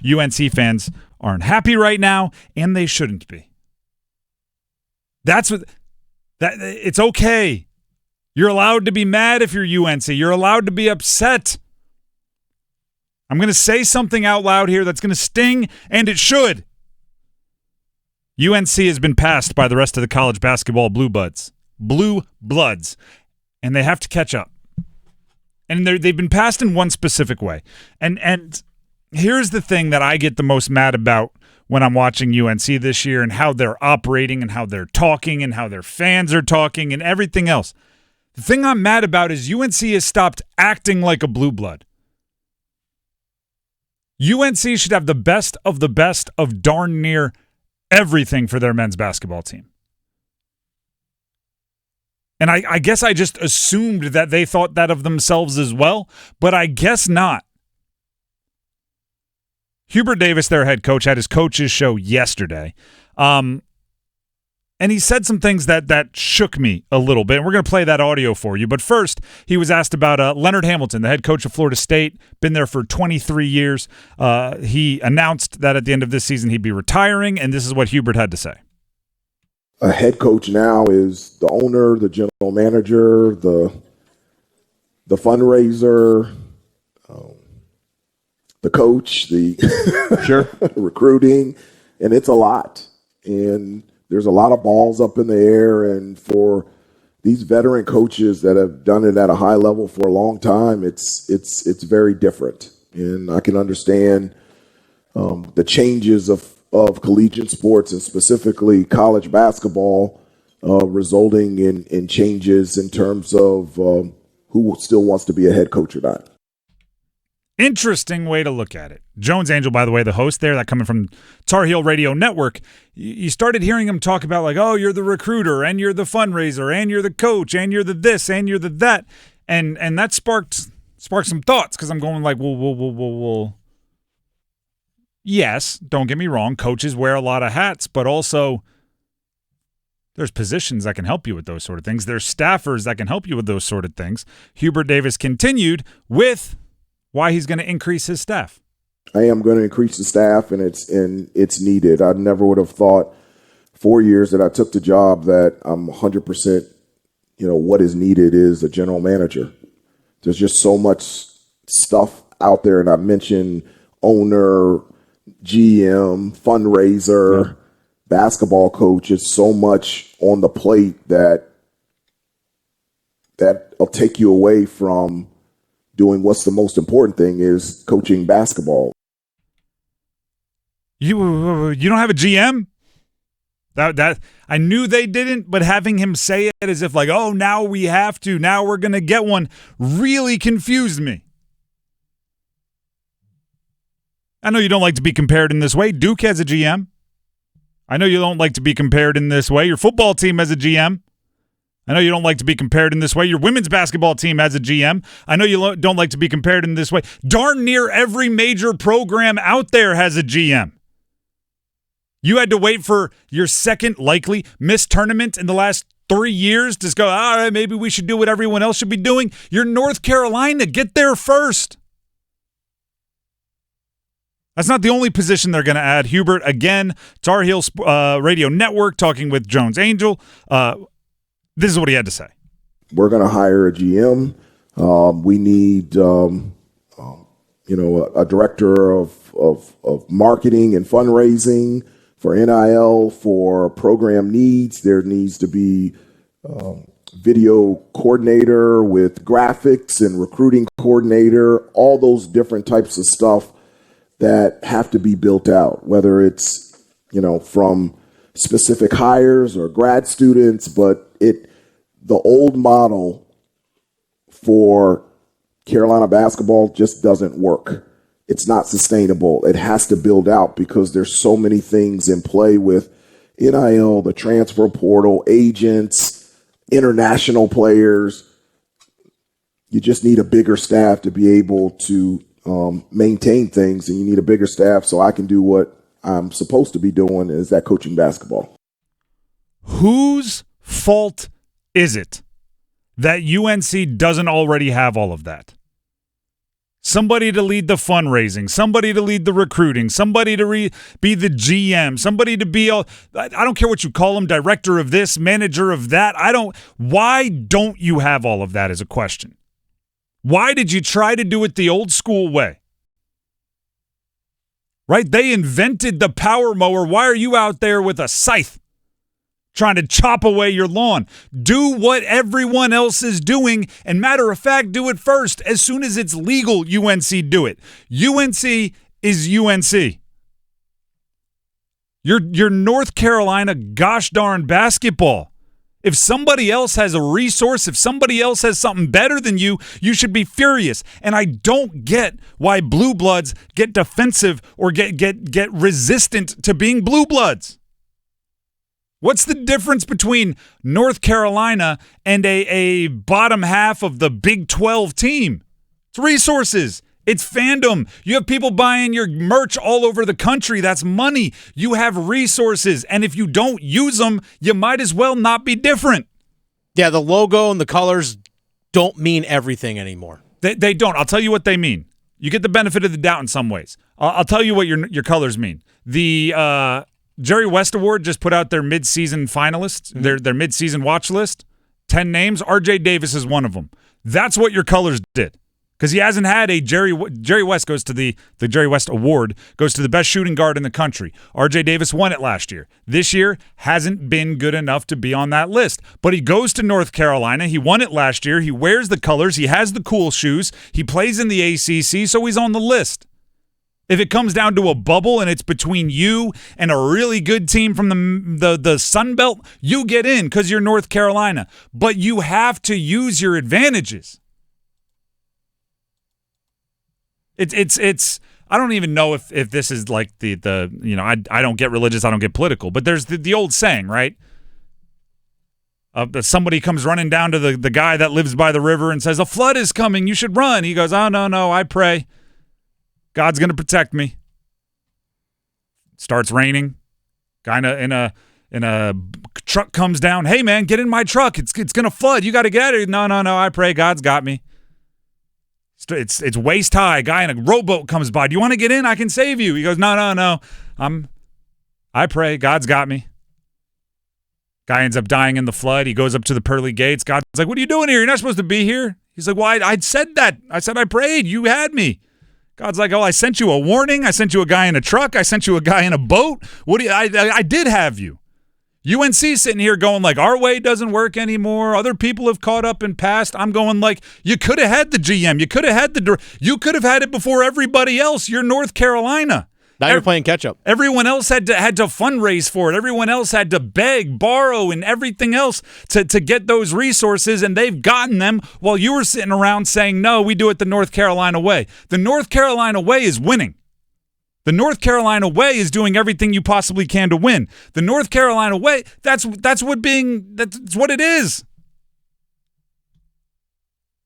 UNC fans aren't happy right now, and they shouldn't be. It's okay. You're allowed to be mad if you're UNC. You're allowed to be upset. I'm going to say something out loud here that's going to sting, and it should. UNC has been passed by the rest of the college basketball blue bloods, and they have to catch up. And they've been passed in one specific way. And here's the thing that I get the most mad about when I'm watching UNC this year and how they're operating and how they're talking and how their fans are talking and everything else. The thing I'm mad about is UNC has stopped acting like a blue blood. UNC should have the best of darn near everything for their men's basketball team. And I guess I just assumed that they thought that of themselves as well, but I guess not. Hubert Davis, their head coach, had his coaches show yesterday. And he said some things that shook me a little bit. And we're going to play that audio for you. But first, he was asked about Leonard Hamilton, the head coach of Florida State, been there for 23 years. He announced that at the end of this season he'd be retiring, and this is what Hubert had to say. A head coach now is the owner, the general manager, the fundraiser, the coach, the sure recruiting, and it's a lot. And there's a lot of balls up in the air, and for these veteran coaches that have done it at a high level for a long time, it's very different. And I can understand the changes of collegiate sports and specifically college basketball resulting in changes in terms of who still wants to be a head coach or not. Interesting way to look at it. Jones Angell, by the way, the host there, that coming from Tarheel Radio Network, you started hearing him talk about like, oh, you're the recruiter and you're the fundraiser and you're the coach and you're the this and you're the that. And that sparked some thoughts because I'm going like, well. Yes, don't get me wrong, coaches wear a lot of hats, but also there's positions that can help you with those sort of things. There's staffers that can help you with those sort of things. Hubert Davis continued with why he's going to increase his staff. I am going to increase the staff, and it's needed. I never would have thought 4 years that I took the job that I'm 100%, what is needed is a general manager. There's just so much stuff out there, and I mentioned owner, GM, fundraiser, basketball coach. It's so much on the plate that'll take you away from doing what's the most important thing is coaching basketball. You don't have a GM? That I knew they didn't, but having him say it as if like, oh, now we have to, now we're going to get one, really confused me. I know you don't like to be compared in this way. Duke has a GM. I know you don't like to be compared in this way. Your football team has a GM. I know you don't like to be compared in this way. Your women's basketball team has a GM. I know you don't like to be compared in this way. Darn near every major program out there has a GM. You had to wait for your second likely missed tournament in the last 3 years to go, all right, maybe we should do what everyone else should be doing. You're North Carolina. Get there first. That's not the only position they're going to add. Hubert, again, Tarheel Radio Network, talking with Jones Angell. This is what he had to say. We're going to hire a GM. We need, a director of marketing and fundraising for NIL, for program needs. There needs to be video coordinator with graphics and recruiting coordinator, all those different types of stuff that have to be built out, whether it's, from specific hires or grad students, but the old model for Carolina basketball just doesn't work. It's not sustainable. It has to build out because there's so many things in play with NIL, the transfer portal, agents, international players. You just need a bigger staff to be able to maintain things, and you need a bigger staff so I can do what I'm supposed to be doing, is that coaching basketball. Whose fault is it that UNC doesn't already have all of that? somebody to lead the fundraising, somebody to lead the recruiting, somebody to be the GM, somebody to be, I don't care what you call them, director of this, manager of that. Why don't you have all of that is a question. Why did you try to do it the old school way? Right? They invented the power mower. Why are you out there with a scythe trying to chop away your lawn? Do what everyone else is doing, and matter of fact, do it first. As soon as it's legal, UNC do it. UNC is UNC. You're North Carolina gosh darn basketball. If somebody else has a resource, if somebody else has something better than you, you should be furious. And I don't get why blue bloods get defensive or get resistant to being blue bloods. What's the difference between North Carolina and a bottom half of the Big 12 team? It's resources. It's fandom. You have people buying your merch all over the country. That's money. You have resources. And if you don't use them, you might as well not be different. Yeah, the logo and the colors don't mean everything anymore. They don't. I'll tell you what they mean. You get the benefit of the doubt in some ways. I'll tell you what your colors mean. The Jerry West Award just put out their mid-season finalists, their mid-season watch list. 10 names. RJ Davis is one of them. That's what your colors did. Because he hasn't had a Jerry West goes to the Jerry West Award, goes to the best shooting guard in the country. RJ Davis won it last year. This year hasn't been good enough to be on that list. But he goes to North Carolina. He won it last year. He wears the colors. He has the cool shoes. He plays in the ACC, so he's on the list. If it comes down to a bubble and it's between you and a really good team from the Sun Belt, you get in because you're North Carolina. But you have to use your advantages. It's I don't even know if this is like the I don't get religious, I don't get political, but there's the old saying, right? Somebody comes running down to the guy that lives by the river and says, a flood is coming, you should run. He goes, oh, no, I pray. God's going to protect me. It starts raining. Guy in a truck comes down. Hey, man, get in my truck. It's going to flood. You got to get it. No, I pray. God's got me. It's waist high. Guy in a rowboat comes by. Do you want to get in? I can save you. He goes, no. I pray. God's got me. Guy ends up dying in the flood. He goes up to the pearly gates. God's like, what are you doing here? You're not supposed to be here. He's like, well, I said that. I said I prayed. You had me. God's like, oh, I sent you a warning. I sent you a guy in a truck. I sent you a guy in a boat. I did have you. UNC sitting here going like, our way doesn't work anymore. Other people have caught up and passed. I'm going like, you could have had the GM. You could have had you could have had it before everybody else. You're North Carolina. Now you're playing catch up. Everyone else had to fundraise for it. Everyone else had to beg, borrow, and everything else to get those resources, and they've gotten them while you were sitting around saying, no, we do it the North Carolina way. The North Carolina way is winning. The North Carolina way is doing everything you possibly can to win. The North Carolina way, that's what it is.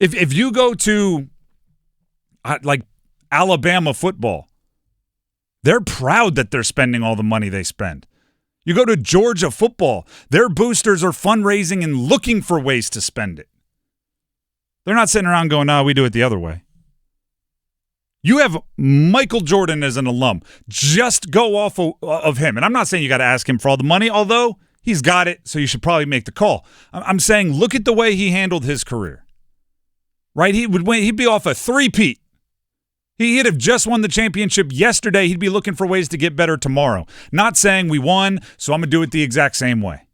If you go to like Alabama football, they're proud that they're spending all the money they spend. You go to Georgia football, their boosters are fundraising and looking for ways to spend it. They're not sitting around going, no, we do it the other way. You have Michael Jordan as an alum. Just go off of him. And I'm not saying you got to ask him for all the money, although he's got it, so you should probably make the call. I'm saying look at the way he handled his career. Right? He'd be off a three-peat. He'd have just won the championship yesterday. He'd be looking for ways to get better tomorrow. Not saying we won, so I'm going to do it the exact same way.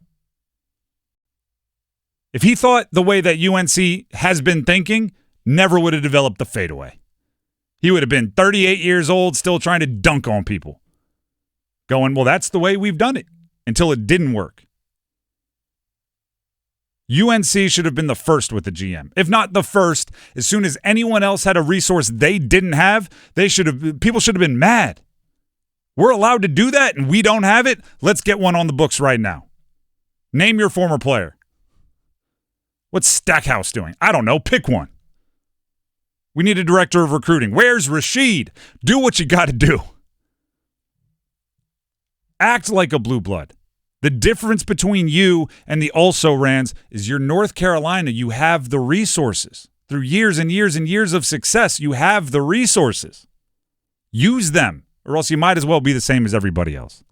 If he thought the way that UNC has been thinking, never would have developed the fadeaway. He would have been 38 years old, still trying to dunk on people. Going, well, that's the way we've done it, until it didn't work. UNC should have been the first with the GM. If not the first, as soon as anyone else had a resource they didn't have, people should have been mad. We're allowed to do that, and we don't have it. Let's get one on the books right now. Name your former player. What's Stackhouse doing? I don't know. Pick one. We need a director of recruiting. Where's Rashid? Do what you got to do. Act like a blue blood. The difference between you and the also-rans is you're North Carolina. You have the resources. through years and years and years of success. You have the resources. Use them, or else you might as well be the same as everybody else.